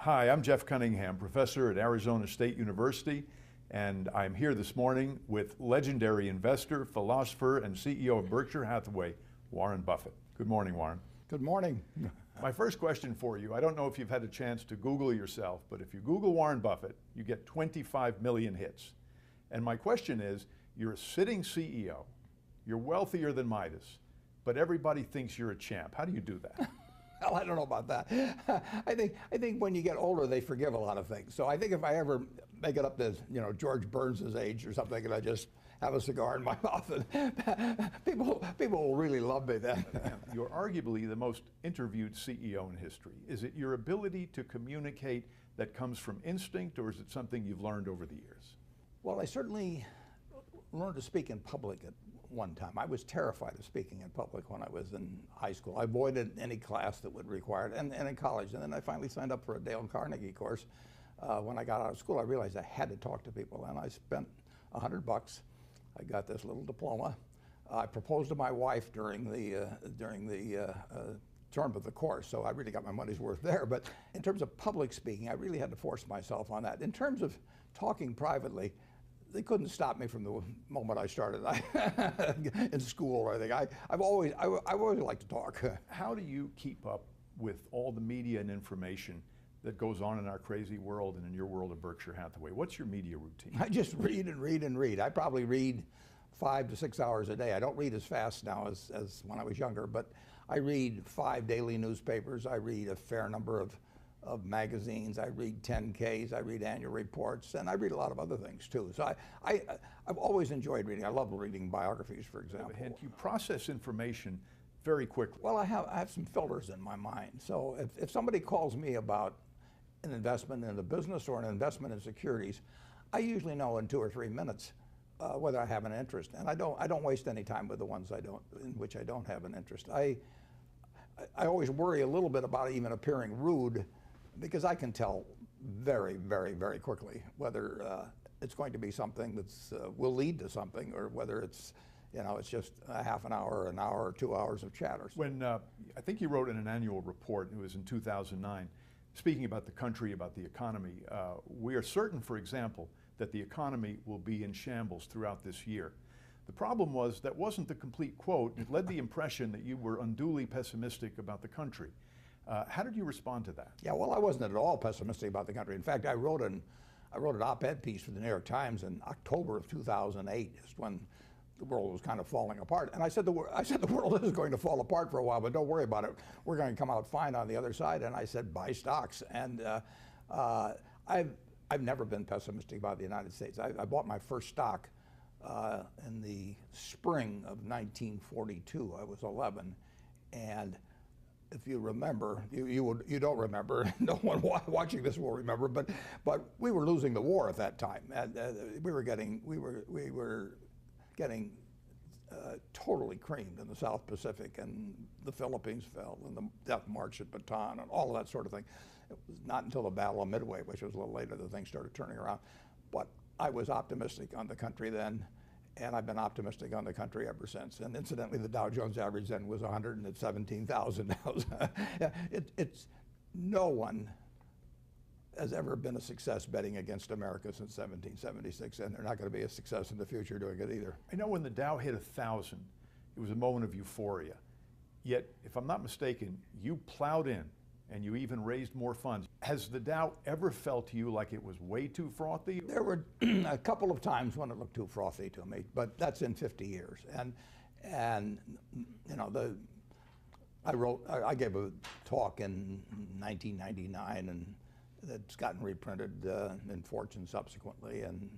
Hi, I'm Jeff Cunningham, professor at Arizona State University, and I'm here this morning with legendary investor, philosopher, and CEO of Berkshire Hathaway, Warren Buffett. Good morning, Warren. Good morning. My first question for you, I don't know if you've had a chance to Google yourself, but if you Google Warren Buffett, you get 25 million hits. And my question is, you're a sitting CEO, you're wealthier than Midas, but everybody thinks you're a champ. How do you do that? Well, I don't know about that. I think when you get older, they forgive a lot of things. So I think if I ever make it up to George Burns' age or something, and I just have a cigar in my mouth, and people will really love me then. You're arguably the most interviewed CEO in history. Is it your ability to communicate that comes from instinct, or is it something you've learned over the years? Well, I certainly learned to speak in public at one time. I was terrified of speaking in public when I was in high school. I avoided any class that would require it, and in college. And then I finally signed up for a Dale Carnegie course. When I got out of school, I realized I had to talk to people, and I spent $100. I got this little diploma. I proposed to my wife during the term of the course, so I really got my money's worth there. But in terms of public speaking, I really had to force myself on that. In terms of talking privately, they couldn't stop me from the moment I started in school or anything. I've always liked to talk. How do you keep up with all the media and information that goes on in our crazy world and in your world of Berkshire Hathaway? What's your media routine? I just read and read and read. I probably read 5 to 6 hours a day. I don't read as fast now as when I was younger, but I read 5 daily newspapers. I read a fair number of magazines. I read 10Ks, I read annual reports, and I read a lot of other things too. So I've always enjoyed reading. I love reading biographies, for example. You process information very quickly. Well, I have some filters in my mind. So if somebody calls me about an investment in a business or an investment in securities, I usually know in 2 or 3 minutes whether I have an interest, and I don't waste any time with the ones in which I don't have an interest. I always worry a little bit about even appearing rude, because I can tell very, very, very quickly whether it's going to be something that's will lead to something, or whether it's it's just a half an hour, an hour, or 2 hours of chatter. When I think you wrote in an annual report, it was in 2009, speaking about the country, about the economy, we are certain, for example, that the economy will be in shambles throughout this year. The problem was that wasn't the complete quote. It led the impression that you were unduly pessimistic about the country. How did you respond to that? Yeah, well, I wasn't at all pessimistic about the country. In fact, I wrote an op-ed piece for the New York Times in October of 2008, just when the world was kind of falling apart. And I said the world is going to fall apart for a while, but don't worry about it. We're going to come out fine on the other side. And I said, buy stocks. And I've never been pessimistic about the United States. I bought my first stock in the spring of 1942. I was 11, and if you remember, you don't remember. No one watching this will remember. But we were losing the war at that time, and we were getting totally creamed in the South Pacific, and the Philippines fell, and the Death March at Bataan, and all of that sort of thing. It was not until the Battle of Midway, which was a little later, that things started turning around. But I was optimistic on the country then, and I've been optimistic on the country ever since. And incidentally, the Dow Jones average then was 117,000 now. No one has ever been a success betting against America since 1776, and they're not going to be a success in the future doing it either. I know when the Dow hit 1,000, it was a moment of euphoria. Yet, if I'm not mistaken, you plowed in and you even raised more funds. Has the Dow ever felt to you like it was way too frothy? There were a couple of times when it looked too frothy to me, but that's in 50 years. And I gave a talk in 1999, and it's gotten reprinted in Fortune subsequently. And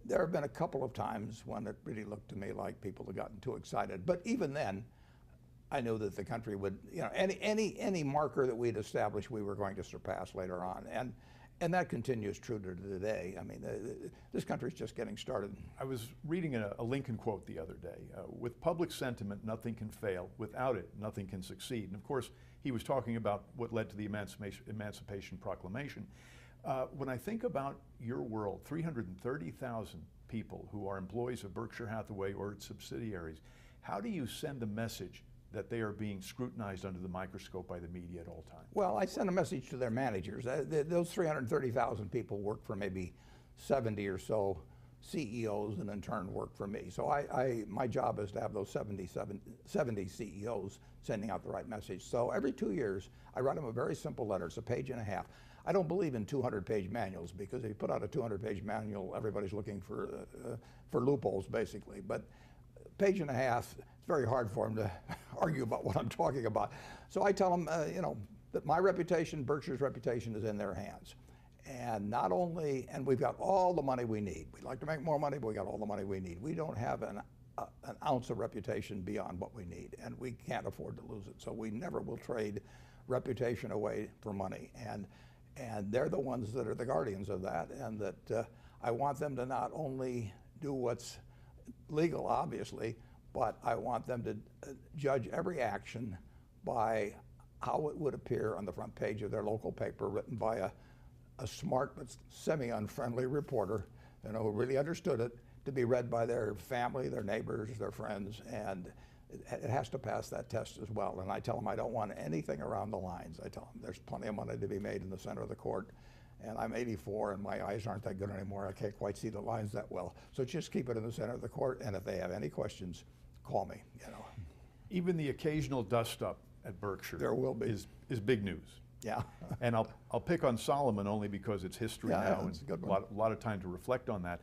there have been a couple of times when it really looked to me like people had gotten too excited. But even then, I knew that the country would, any marker that we'd established, we were going to surpass later on. And that continues true to today. I mean, this country's just getting started. I was reading a Lincoln quote the other day. With public sentiment, nothing can fail. Without it, nothing can succeed. And of course, he was talking about what led to the Emancipation Proclamation. When I think about your world, 330,000 people who are employees of Berkshire Hathaway or its subsidiaries, how do you send a message that they are being scrutinized under the microscope by the media at all times? Well, I send a message to their managers. Those 330,000 people work for maybe 70 or so CEOs, and in turn work for me. So my job is to have those 70 CEOs sending out the right message. So every 2 years, I write them a very simple letter. It's a page and a half. I don't believe in 200-page manuals, because if you put out a 200-page manual, everybody's looking for loopholes, basically. But page and a half, it's very hard for them to argue about what I'm talking about. So I tell them, you know, that my reputation, Berkshire's reputation, is in their hands. And not only, and we've got all the money we need. We'd like to make more money, but we got all the money we need. We don't have an ounce of reputation beyond what we need, and we can't afford to lose it. So we never will trade reputation away for money. And they're the ones that are the guardians of that, and that I want them to not only do what's legal, obviously, but I want them to judge every action by how it would appear on the front page of their local paper, written by a smart but semi-unfriendly reporter, you know, who really understood it, to be read by their family, their neighbors, their friends, and it has to pass that test as well. And I tell them I don't want anything around the lines. I tell them there's plenty of money to be made in the center of the court, and I'm 84 and my eyes aren't that good anymore. I can't quite see the lines that well. So just keep it in the center of the court, and if they have any questions, call me, you know. Even the occasional dust-up at Berkshire There will be. is big news. Yeah. And I'll pick on Solomon only because it's history Yeah, now, it's and a good one. a lot of time to reflect on that.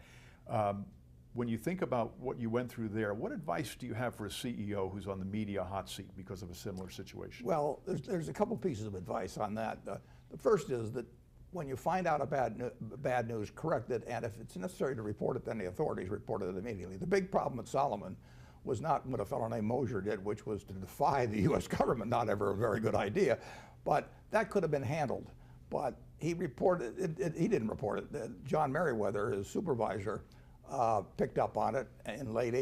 When you think about what you went through there, what advice do you have for a CEO who's on the media hot seat because of a similar situation? Well, there's a couple pieces of advice on that. The first is that when you find out a bad news, correct it, and if it's necessary to report it, then the authorities report it immediately. The big problem at Solomon was not what a fellow named Mosier did, which was to defy the U.S. government, not ever a very good idea, but that could have been handled. But he reported it, he didn't report it. John Merriweather, his supervisor, picked up on it in late